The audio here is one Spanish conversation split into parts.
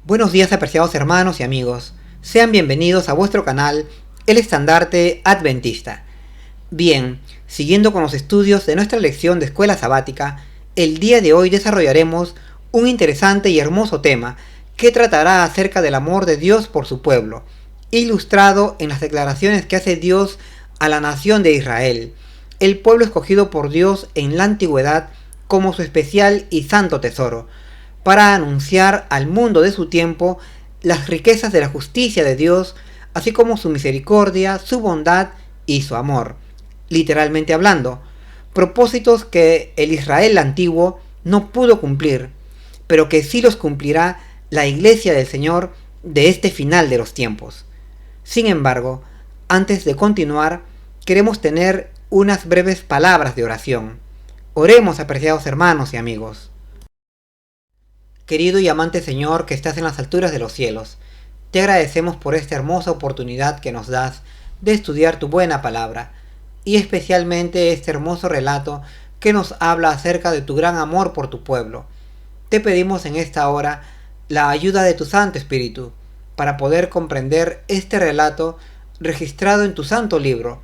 Buenos días, apreciados hermanos y amigos. Sean bienvenidos a vuestro canal, El Estandarte Adventista. Bien, siguiendo con los estudios de nuestra lección de escuela sabática, el día de hoy desarrollaremos un interesante y hermoso tema que tratará acerca del amor de Dios por su pueblo, ilustrado en las declaraciones que hace Dios a la nación de Israel, el pueblo escogido por Dios en la antigüedad como su especial y santo tesoro, para anunciar al mundo de su tiempo las riquezas de la justicia de Dios, así como su misericordia, su bondad y su amor. Literalmente hablando, propósitos que el Israel antiguo no pudo cumplir, pero que sí los cumplirá la Iglesia del Señor de este final de los tiempos. Sin embargo, antes de continuar, queremos tener unas breves palabras de oración. Oremos, apreciados hermanos y amigos. Querido y amante Señor que estás en las alturas de los cielos, te agradecemos por esta hermosa oportunidad que nos das de estudiar tu buena palabra, y especialmente este hermoso relato que nos habla acerca de tu gran amor por tu pueblo. Te pedimos en esta hora la ayuda de tu Santo Espíritu, para poder comprender este relato registrado en tu santo libro,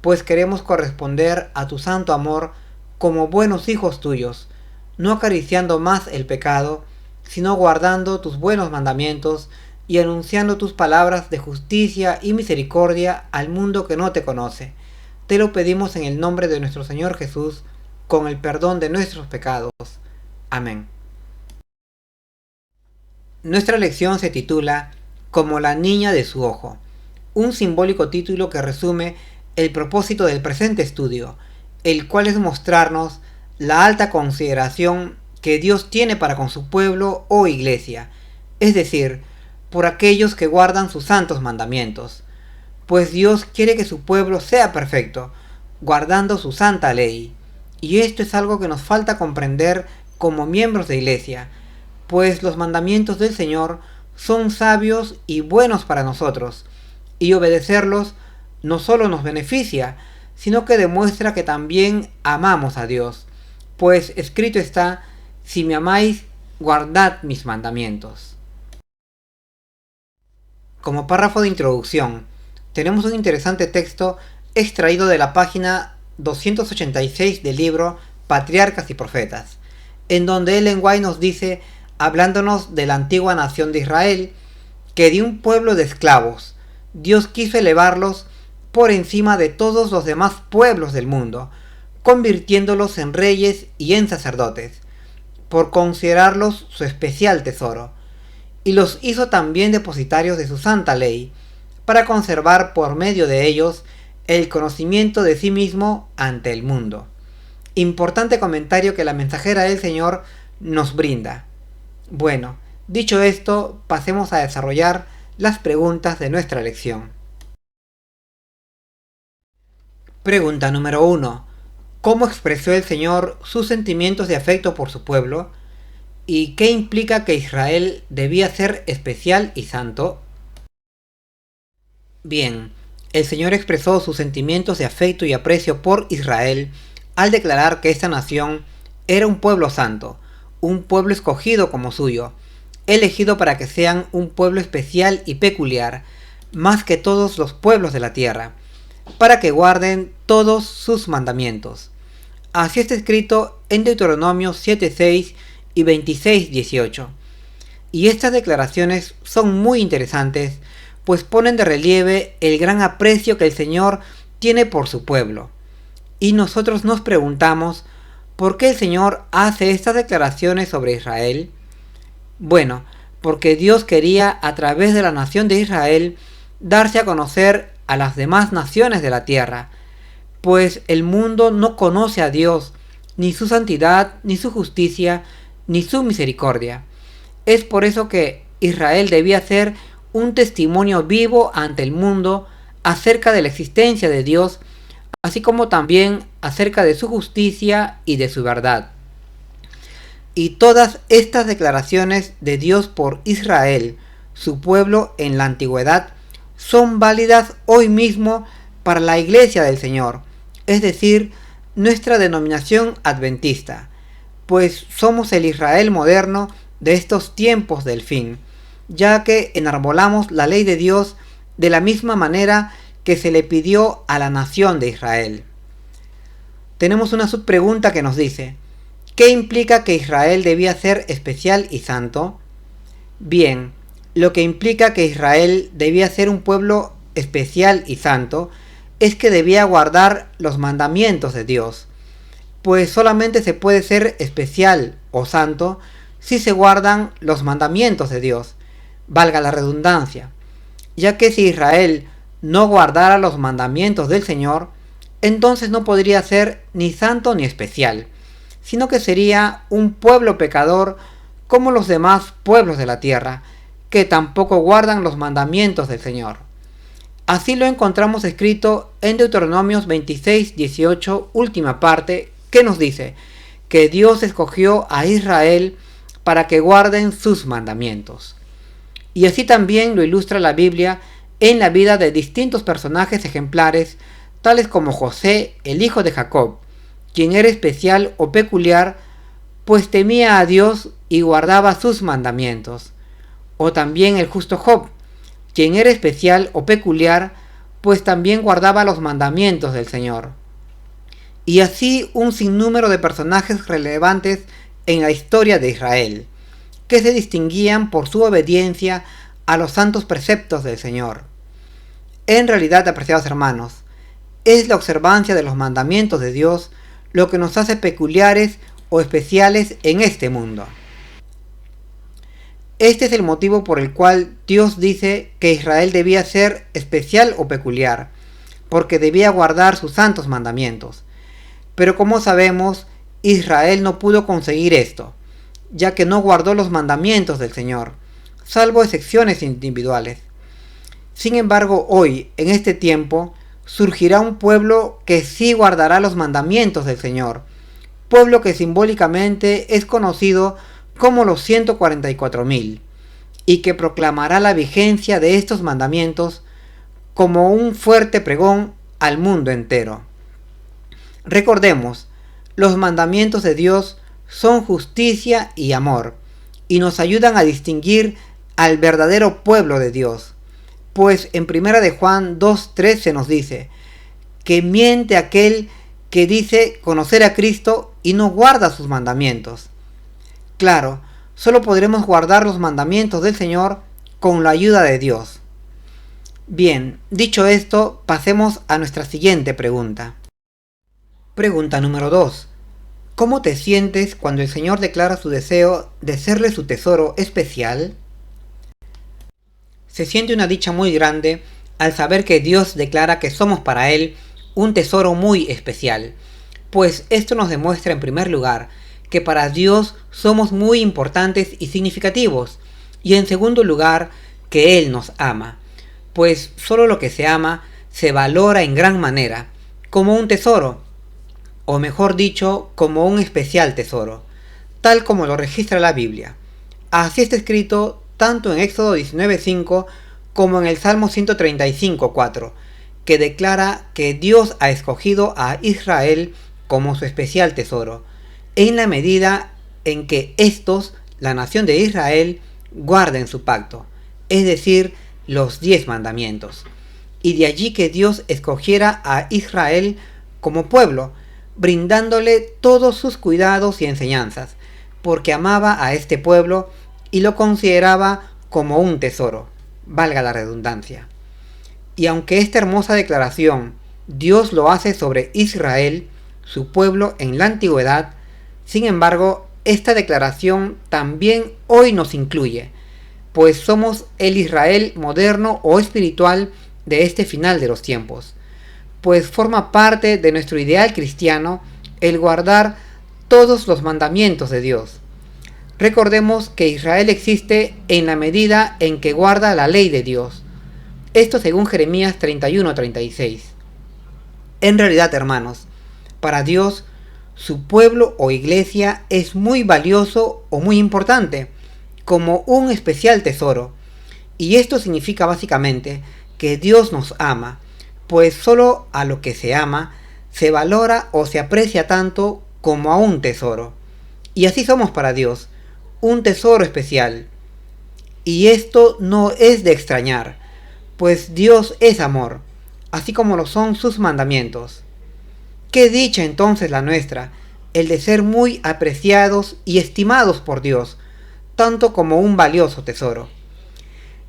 pues queremos corresponder a tu santo amor como buenos hijos tuyos, no acariciando más el pecado, sino guardando tus buenos mandamientos y anunciando tus palabras de justicia y misericordia al mundo que no te conoce. Te lo pedimos en el nombre de nuestro Señor Jesús, con el perdón de nuestros pecados. Amén. Nuestra lección se titula Como la niña de su ojo, un simbólico título que resume el propósito del presente estudio, el cual es mostrarnos la alta consideración que Dios tiene para con su pueblo o iglesia, es decir, por aquellos que guardan sus santos mandamientos, pues Dios quiere que su pueblo sea perfecto, guardando su santa ley, y esto es algo que nos falta comprender como miembros de iglesia, pues los mandamientos del Señor son sabios y buenos para nosotros, y obedecerlos no solo nos beneficia, sino que demuestra que también amamos a Dios, pues escrito está: si me amáis, guardad mis mandamientos. Como párrafo de introducción, tenemos un interesante texto extraído de la página 286 del libro Patriarcas y Profetas, en donde Ellen White nos dice, hablándonos de la antigua nación de Israel, que de un pueblo de esclavos, Dios quiso elevarlos por encima de todos los demás pueblos del mundo, convirtiéndolos en reyes y en sacerdotes, por considerarlos su especial tesoro, y los hizo también depositarios de su santa ley, para conservar por medio de ellos el conocimiento de sí mismo ante el mundo. Importante comentario que la mensajera del Señor nos brinda. Bueno, dicho esto, pasemos a desarrollar las preguntas de nuestra lección. Pregunta número 1. ¿Cómo expresó el Señor sus sentimientos de afecto por su pueblo? ¿Y qué implica que Israel debía ser especial y santo? Bien, el Señor expresó sus sentimientos de afecto y aprecio por Israel al declarar que esta nación era un pueblo santo, un pueblo escogido como suyo, elegido para que sean un pueblo especial y peculiar, más que todos los pueblos de la tierra, para que guarden todos sus mandamientos. Así está escrito en Deuteronomio 7:6 y 26:18. Y estas declaraciones son muy interesantes, pues ponen de relieve el gran aprecio que el Señor tiene por su pueblo. Y nosotros nos preguntamos, ¿por qué el Señor hace estas declaraciones sobre Israel? Bueno, porque Dios quería, a través de la nación de Israel, darse a conocer a las demás naciones de la tierra, pues el mundo no conoce a Dios, ni su santidad, ni su justicia, ni su misericordia. Es por eso que Israel debía ser un testimonio vivo ante el mundo acerca de la existencia de Dios, así como también acerca de su justicia y de su verdad. Y todas estas declaraciones de Dios por Israel, su pueblo en la antigüedad, son válidas hoy mismo para la Iglesia del Señor, es decir, nuestra denominación adventista, pues somos el Israel moderno de estos tiempos del fin, ya que enarbolamos la ley de Dios de la misma manera que se le pidió a la nación de Israel. Tenemos una subpregunta que nos dice: ¿qué implica que Israel debía ser especial y santo? Bien, lo que implica que Israel debía ser un pueblo especial y santo es que debía guardar los mandamientos de Dios, pues solamente se puede ser especial o santo si se guardan los mandamientos de Dios, valga la redundancia, ya que si Israel no guardara los mandamientos del Señor, entonces no podría ser ni santo ni especial, sino que sería un pueblo pecador como los demás pueblos de la tierra, que tampoco guardan los mandamientos del Señor. Así lo encontramos escrito en Deuteronomios 26:18, última parte, que nos dice que Dios escogió a Israel para que guarden sus mandamientos. Y así también lo ilustra la Biblia en la vida de distintos personajes ejemplares, tales como José, el hijo de Jacob, quien era especial o peculiar, pues temía a Dios y guardaba sus mandamientos. O también el justo Job, quien era especial o peculiar, pues también guardaba los mandamientos del Señor. Y así un sinnúmero de personajes relevantes en la historia de Israel, que se distinguían por su obediencia a los santos preceptos del Señor. En realidad, apreciados hermanos, es la observancia de los mandamientos de Dios lo que nos hace peculiares o especiales en este mundo. Este es el motivo por el cual Dios dice que Israel debía ser especial o peculiar, porque debía guardar sus santos mandamientos. Pero como sabemos, Israel no pudo conseguir esto, ya que no guardó los mandamientos del Señor, salvo excepciones individuales. Sin embargo, hoy, en este tiempo, surgirá un pueblo que sí guardará los mandamientos del Señor, pueblo que simbólicamente es conocido como los 144.000, y que proclamará la vigencia de estos mandamientos como un fuerte pregón al mundo entero. Recordemos, los mandamientos de Dios son justicia y amor, y nos ayudan a distinguir al verdadero pueblo de Dios, pues en 1 de Juan 2:3 se nos dice que miente aquel que dice conocer a Cristo y no guarda sus mandamientos. Claro, solo podremos guardar los mandamientos del Señor con la ayuda de Dios. Bien, dicho esto, pasemos a nuestra siguiente pregunta. Pregunta número 2. ¿Cómo te sientes cuando el Señor declara su deseo de serle su tesoro especial? Se siente una dicha muy grande al saber que Dios declara que somos para Él un tesoro muy especial, pues esto nos demuestra en primer lugar que para Dios somos muy importantes y significativos, y en segundo lugar que Él nos ama, pues solo lo que se ama se valora en gran manera, como un tesoro, o mejor dicho, como un especial tesoro, tal como lo registra la Biblia. Así está escrito tanto en Éxodo 19:5 como en el Salmo 135:4, que declara que Dios ha escogido a Israel como su especial tesoro, en la medida en que estos, la nación de Israel, guarden su pacto, es decir, los 10 mandamientos. Y de allí que Dios escogiera a Israel como pueblo, brindándole todos sus cuidados y enseñanzas, porque amaba a este pueblo y lo consideraba como un tesoro, valga la redundancia. Y aunque esta hermosa declaración Dios lo hace sobre Israel, su pueblo en la antigüedad, sin embargo, esta declaración también hoy nos incluye, pues somos el Israel moderno o espiritual de este final de los tiempos, pues forma parte de nuestro ideal cristiano el guardar todos los mandamientos de Dios. Recordemos que Israel existe en la medida en que guarda la ley de Dios. Esto según Jeremías 31:36. En realidad, hermanos, para Dios, su pueblo o iglesia es muy valioso o muy importante, como un especial tesoro. Y esto significa básicamente que Dios nos ama, pues solo a lo que se ama se valora o se aprecia tanto como a un tesoro. Y así somos para Dios, un tesoro especial. Y esto no es de extrañar, pues Dios es amor, así como lo son sus mandamientos. Qué dicha entonces la nuestra, el de ser muy apreciados y estimados por Dios, tanto como un valioso tesoro.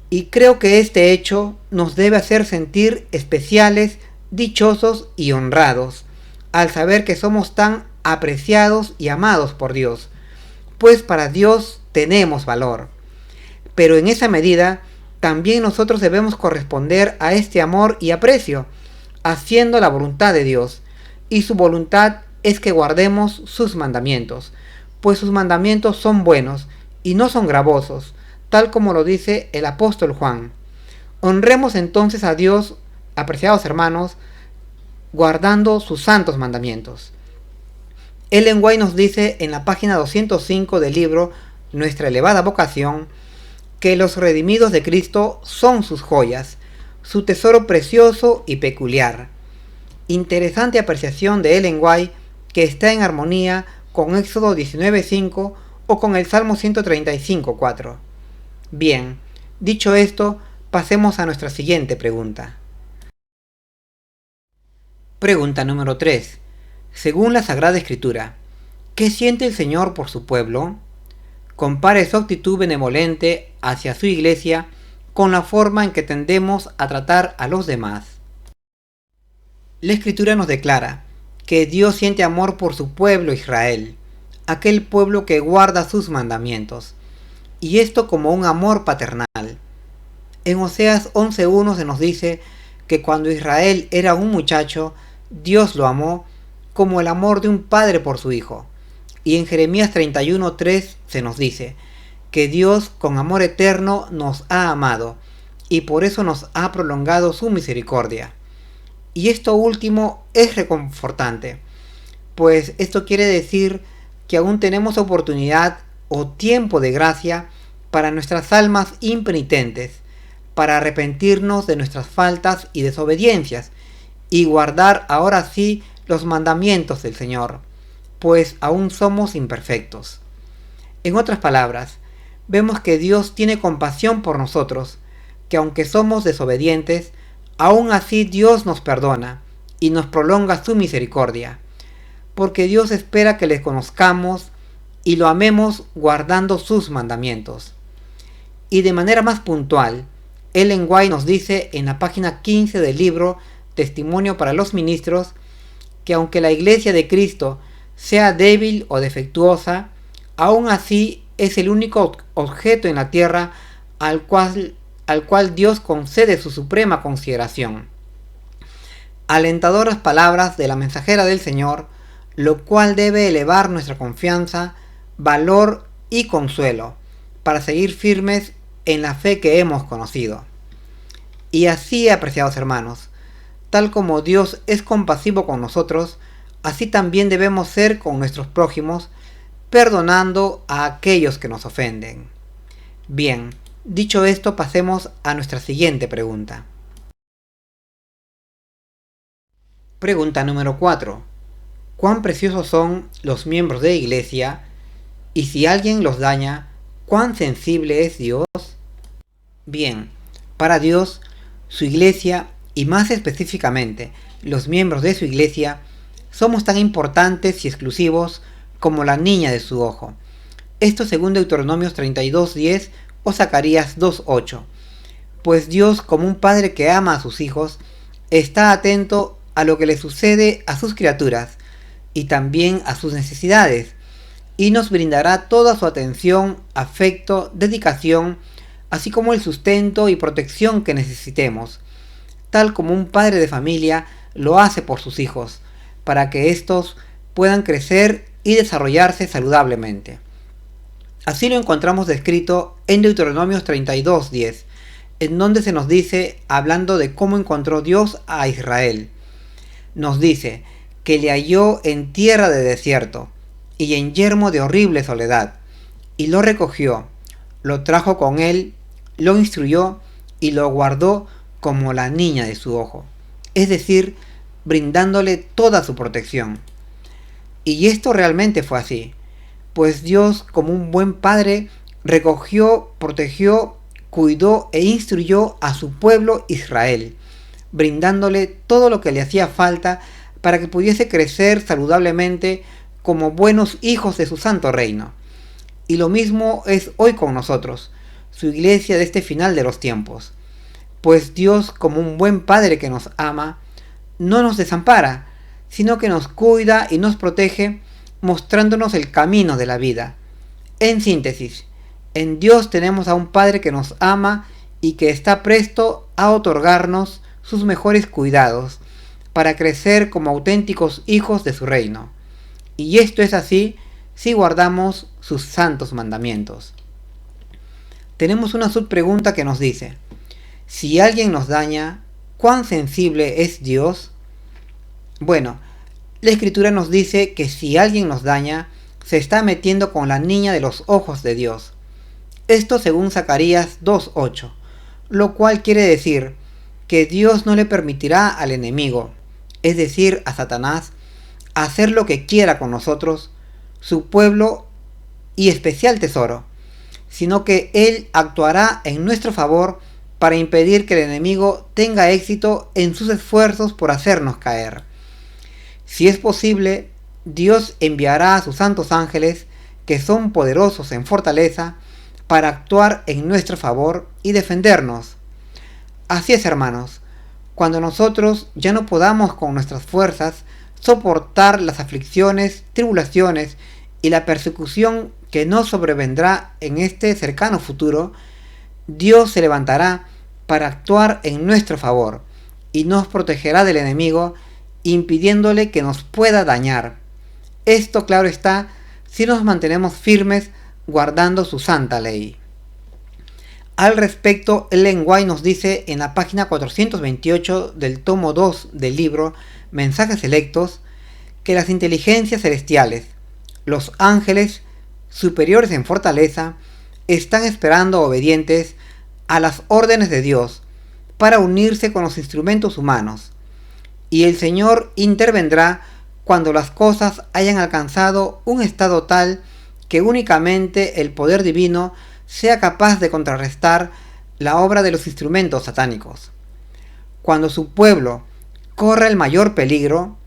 Y creo que este hecho nos debe hacer sentir especiales, dichosos y honrados, al saber que somos tan apreciados y amados por Dios, pues para Dios tenemos valor. Pero en esa medida, también nosotros debemos corresponder a este amor y aprecio, haciendo la voluntad de Dios, y su voluntad es que guardemos sus mandamientos, pues sus mandamientos son buenos y no son gravosos, tal como lo dice el apóstol Juan. Honremos entonces a Dios, apreciados hermanos, guardando sus santos mandamientos. Ellen White nos dice en la página 205 del libro Nuestra elevada vocación, que los redimidos de Cristo son sus joyas, su tesoro precioso y peculiar. Interesante apreciación de Ellen White que está en armonía con Éxodo 19:5 o con el Salmo 135:4. Bien, dicho esto, pasemos a nuestra siguiente pregunta. Pregunta número 3. Según la Sagrada Escritura, ¿qué siente el Señor por su pueblo? Compare su actitud benevolente hacia su iglesia con la forma en que tendemos a tratar a los demás. La Escritura nos declara que Dios siente amor por su pueblo Israel, aquel pueblo que guarda sus mandamientos, y esto como un amor paternal. En Oseas 11:1 se nos dice que cuando Israel era un muchacho, Dios lo amó como el amor de un padre por su hijo. Y en Jeremías 31:3 se nos dice que Dios con amor eterno nos ha amado y por eso nos ha prolongado su misericordia. Y esto último es reconfortante, pues esto quiere decir que aún tenemos oportunidad o tiempo de gracia para nuestras almas impenitentes, para arrepentirnos de nuestras faltas y desobediencias y guardar ahora sí los mandamientos del Señor, pues aún somos imperfectos. En otras palabras, vemos que Dios tiene compasión por nosotros, que aunque somos desobedientes, aún así Dios nos perdona y nos prolonga su misericordia, porque Dios espera que le conozcamos y lo amemos guardando sus mandamientos. Y de manera más puntual, Ellen White nos dice en la página 15 del libro Testimonio para los Ministros, que aunque la Iglesia de Cristo sea débil o defectuosa, aún así es el único objeto en la tierra al cual Dios concede su suprema consideración. Alentadoras palabras de la mensajera del Señor, lo cual debe elevar nuestra confianza, valor y consuelo, para seguir firmes en la fe que hemos conocido. Y así, apreciados hermanos, tal como Dios es compasivo con nosotros, así también debemos ser con nuestros prójimos, perdonando a aquellos que nos ofenden. Bien, dicho esto, pasemos a nuestra siguiente pregunta. Pregunta número 4. ¿Cuán preciosos son los miembros de la Iglesia? Y si alguien los daña, ¿cuán sensible es Dios? Bien, para Dios, su Iglesia, y más específicamente los miembros de su Iglesia, somos tan importantes y exclusivos como la niña de su ojo. Esto según Deuteronomios 32:10 o Zacarías 2:8. Pues Dios, como un padre que ama a sus hijos, está atento a lo que le sucede a sus criaturas y también a sus necesidades, y nos brindará toda su atención, afecto, dedicación, así como el sustento y protección que necesitemos, tal como un padre de familia lo hace por sus hijos, para que éstos puedan crecer y desarrollarse saludablemente. Así lo encontramos descrito en Deuteronomios 32:10, en donde se nos dice, hablando de cómo encontró Dios a Israel, nos dice que le halló en tierra de desierto y en yermo de horrible soledad, y lo recogió, lo trajo con él, lo instruyó y lo guardó como la niña de su ojo, es decir, brindándole toda su protección. Y esto realmente fue así, pues Dios, como un buen padre, recogió, protegió cuidó e instruyó a su pueblo Israel, brindándole todo lo que le hacía falta para que pudiese crecer saludablemente como buenos hijos de su santo reino. Y lo mismo es hoy con nosotros, su iglesia de este final de los tiempos. Pues Dios, como un buen padre que nos ama, no nos desampara, sino que nos cuida y nos protege, mostrándonos el camino de la vida. En síntesis, en Dios tenemos a un Padre que nos ama y que está presto a otorgarnos sus mejores cuidados para crecer como auténticos hijos de su reino. Y esto es así si guardamos sus santos mandamientos. Tenemos una subpregunta que nos dice: si alguien nos daña, ¿cuán sensible es Dios? Bueno, la Escritura nos dice que si alguien nos daña, se está metiendo con la niña de los ojos de Dios. Esto según Zacarías 2:8, lo cual quiere decir que Dios no le permitirá al enemigo, es decir, a Satanás, hacer lo que quiera con nosotros, su pueblo y especial tesoro, sino que Él actuará en nuestro favor para impedir que el enemigo tenga éxito en sus esfuerzos por hacernos caer. Si es posible, Dios enviará a sus santos ángeles, que son poderosos en fortaleza, para actuar en nuestro favor y defendernos. Así es, hermanos, cuando nosotros ya no podamos con nuestras fuerzas soportar las aflicciones, tribulaciones y la persecución que nos sobrevendrá en este cercano futuro, Dios se levantará para actuar en nuestro favor y nos protegerá del enemigo, impidiéndole que nos pueda dañar. Esto, claro está, si nos mantenemos firmes guardando su santa ley. Al respecto, Ellen White nos dice en la página 428 del tomo 2 del libro Mensajes Selectos, que las inteligencias celestiales, los ángeles superiores en fortaleza, están esperando obedientes a las órdenes de Dios para unirse con los instrumentos humanos, y el Señor intervendrá cuando las cosas hayan alcanzado un estado tal que únicamente el poder divino sea capaz de contrarrestar la obra de los instrumentos satánicos. Cuando su pueblo corra el mayor peligro,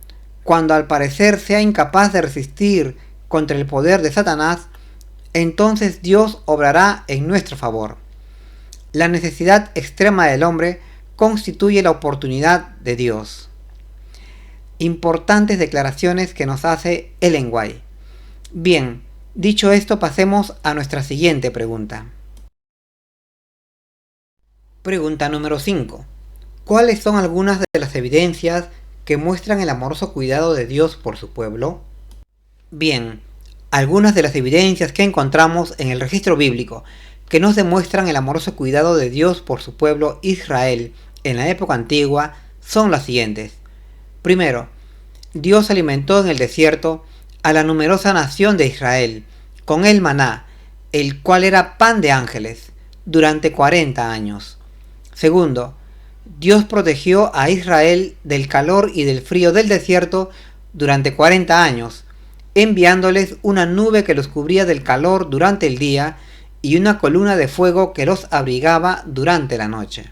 cuando al parecer sea incapaz de resistir contra el poder de Satanás, entonces Dios obrará en nuestro favor. La necesidad extrema del hombre constituye la oportunidad de Dios. Importantes declaraciones que nos hace Ellen White. Bien, dicho esto, pasemos a nuestra siguiente pregunta. Pregunta número 5. ¿Cuáles son algunas de las evidencias que muestran el amoroso cuidado de Dios por su pueblo? Bien, algunas de las evidencias que encontramos en el registro bíblico que nos demuestran el amoroso cuidado de Dios por su pueblo Israel en la época antigua son las siguientes. Primero, Dios alimentó en el desierto a la numerosa nación de Israel con el maná, el cual era pan de ángeles, durante 40 años. Segundo, Dios protegió a Israel del calor y del frío del desierto durante 40 años, enviándoles una nube que los cubría del calor durante el día y una columna de fuego que los abrigaba durante la noche.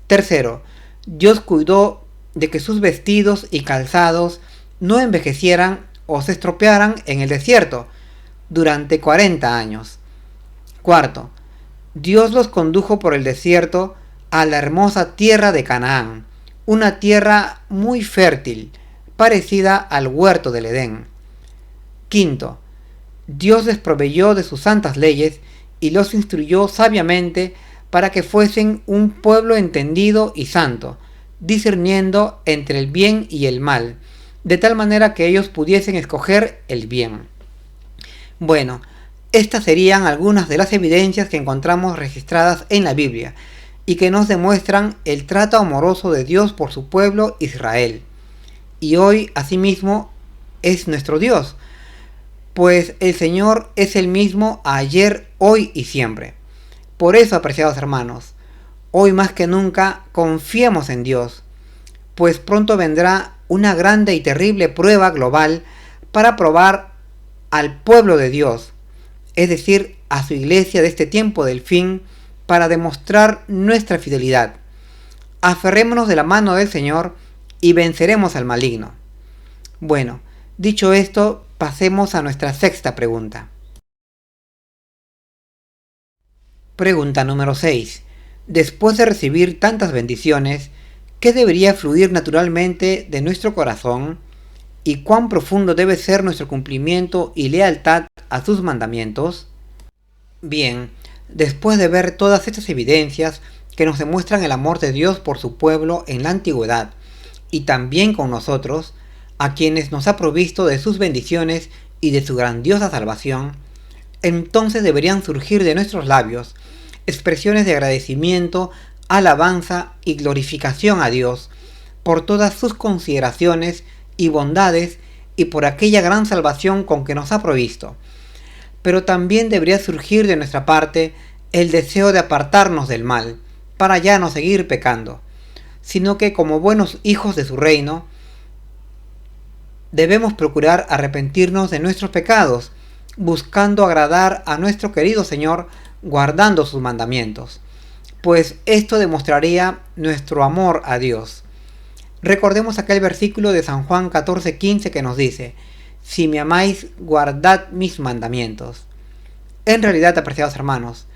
Tercero, Dios cuidó de que sus vestidos y calzados no envejecieran o se estropearan en el desierto durante 40 años. Cuarto, Dios los condujo por el desierto a la hermosa tierra de Canaán, una tierra muy fértil, parecida al huerto del Edén. Quinto, Dios les proveyó de sus santas leyes y los instruyó sabiamente para que fuesen un pueblo entendido y santo, discerniendo entre el bien y el mal, de tal manera que ellos pudiesen escoger el bien. Bueno, estas serían algunas de las evidencias que encontramos registradas en la Biblia y que nos demuestran el trato amoroso de Dios por su pueblo Israel. Y hoy, asimismo, es nuestro Dios, pues el Señor es el mismo ayer, hoy y siempre. Por eso, apreciados hermanos, hoy más que nunca confiemos en Dios, pues pronto vendrá una grande y terrible prueba global para probar al pueblo de Dios, es decir, a su iglesia de este tiempo del fin, para demostrar nuestra fidelidad. Aferrémonos de la mano del Señor y venceremos al maligno. Bueno, dicho esto, pasemos a nuestra sexta pregunta. Pregunta número 6. Después de recibir tantas bendiciones, ¿qué debería fluir naturalmente de nuestro corazón? ¿Y cuán profundo debe ser nuestro cumplimiento y lealtad a sus mandamientos? Bien, después de ver todas estas evidencias que nos demuestran el amor de Dios por su pueblo en la antigüedad, y también con nosotros, a quienes nos ha provisto de sus bendiciones y de su grandiosa salvación, entonces deberían surgir de nuestros labios expresiones de agradecimiento, alabanza y glorificación a Dios por todas sus consideraciones y bondades y por aquella gran salvación con que nos ha provisto. Pero también debería surgir de nuestra parte el deseo de apartarnos del mal, para ya no seguir pecando, sino que como buenos hijos de su reino, debemos procurar arrepentirnos de nuestros pecados, buscando agradar a nuestro querido Señor, guardando sus mandamientos, pues esto demostraría nuestro amor a Dios. Recordemos aquel versículo de San Juan 14:15 que nos dice: si me amáis, guardad mis mandamientos. En realidad, apreciados hermanos,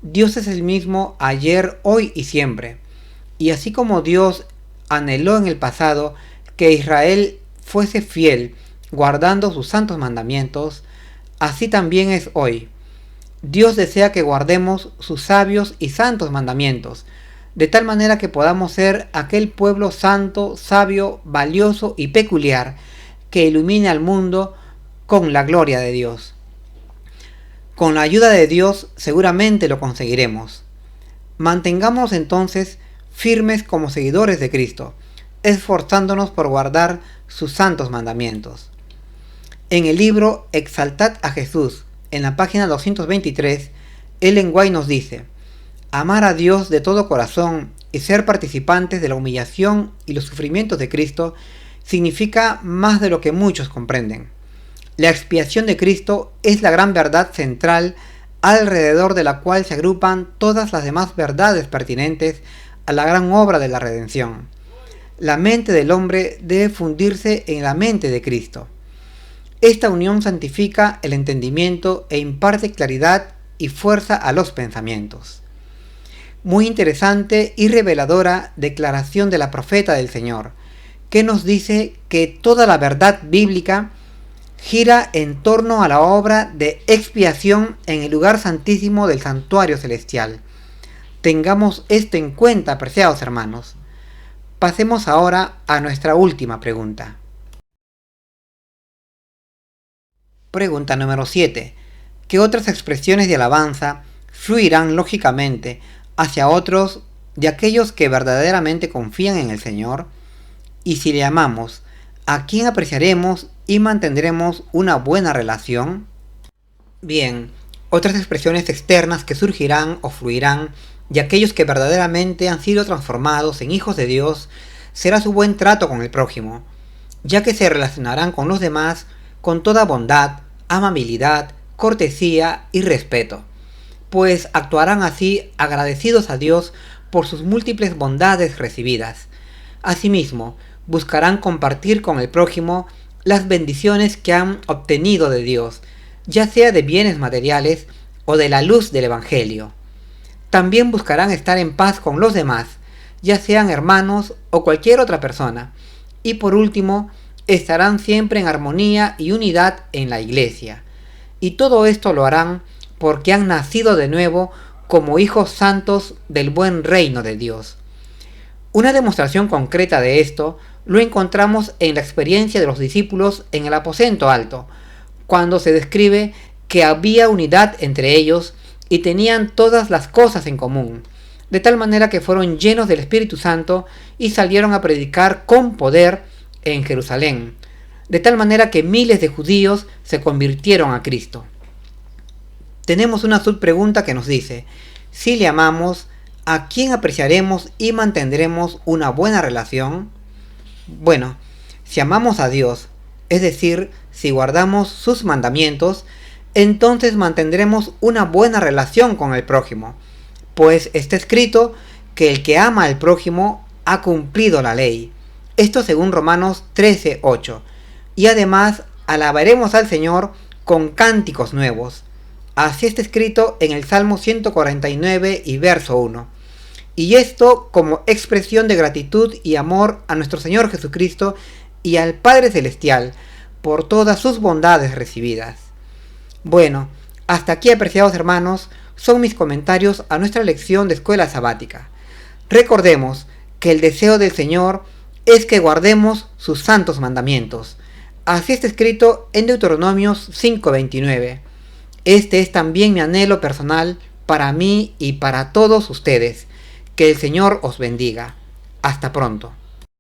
Dios es el mismo ayer, hoy y siempre. Y así como Dios anheló en el pasado que Israel fuese fiel, guardando sus santos mandamientos, así también es hoy. Dios desea que guardemos sus sabios y santos mandamientos, de tal manera que podamos ser aquel pueblo santo, sabio, valioso y peculiar, que ilumine al mundo con la gloria de Dios. Con la ayuda de Dios seguramente lo conseguiremos. Mantengámonos entonces firmes como seguidores de Cristo, esforzándonos por guardar sus santos mandamientos. En el libro Exaltad a Jesús, en la página 223, Ellen White nos dice: amar a Dios de todo corazón y ser participantes de la humillación y los sufrimientos de Cristo significa más de lo que muchos comprenden. La expiación de Cristo es la gran verdad central alrededor de la cual se agrupan todas las demás verdades pertinentes a la gran obra de la redención. La mente del hombre debe fundirse en la mente de Cristo. Esta unión santifica el entendimiento e imparte claridad y fuerza a los pensamientos. Muy interesante y reveladora declaración de la profeta del Señor, que nos dice que toda la verdad bíblica gira en torno a la obra de expiación en el lugar santísimo del santuario celestial. Tengamos esto en cuenta, apreciados hermanos. Pasemos ahora a nuestra última pregunta. Pregunta número 7. ¿Qué otras expresiones de alabanza fluirán lógicamente hacia otros de aquellos que verdaderamente confían en el Señor? Y si le amamos, ¿a quién apreciaremos y mantendremos una buena relación? Bien, otras expresiones externas que surgirán o fluirán de aquellos que verdaderamente han sido transformados en hijos de Dios será su buen trato con el prójimo, ya que se relacionarán con los demás con toda bondad, amabilidad, cortesía y respeto, pues actuarán así agradecidos a Dios por sus múltiples bondades recibidas. Asimismo, buscarán compartir con el prójimo las bendiciones que han obtenido de Dios, ya sea de bienes materiales o de la luz del Evangelio. También buscarán estar en paz con los demás, ya sean hermanos o cualquier otra persona. Y por último, estarán siempre en armonía y unidad en la iglesia. Y todo esto lo harán porque han nacido de nuevo como hijos santos del buen reino de Dios. Una demostración concreta de esto lo encontramos en la experiencia de los discípulos en el aposento alto, cuando se describe que había unidad entre ellos y tenían todas las cosas en común, de tal manera que fueron llenos del Espíritu Santo y salieron a predicar con poder en Jerusalén, de tal manera que miles de judíos se convirtieron a Cristo. Tenemos una subpregunta que nos dice: si le amamos, ¿a quién apreciaremos y mantendremos una buena relación? Bueno, si amamos a Dios, es decir, si guardamos sus mandamientos, entonces mantendremos una buena relación con el prójimo, Pues está escrito que el que ama al prójimo ha cumplido la ley. Esto según Romanos 13:8. Y además alabaremos al Señor con cánticos nuevos. Así está escrito en el Salmo 149 y verso 1. Y esto como expresión de gratitud y amor a nuestro Señor Jesucristo y al Padre Celestial por todas sus bondades recibidas. Bueno, hasta aquí, apreciados hermanos, son mis comentarios a nuestra lección de escuela sabática. Recordemos que el deseo del Señor es que guardemos sus santos mandamientos. Así está escrito en Deuteronomios 5:29. Este es también mi anhelo personal para mí y para todos ustedes. Que el Señor os bendiga. Hasta pronto.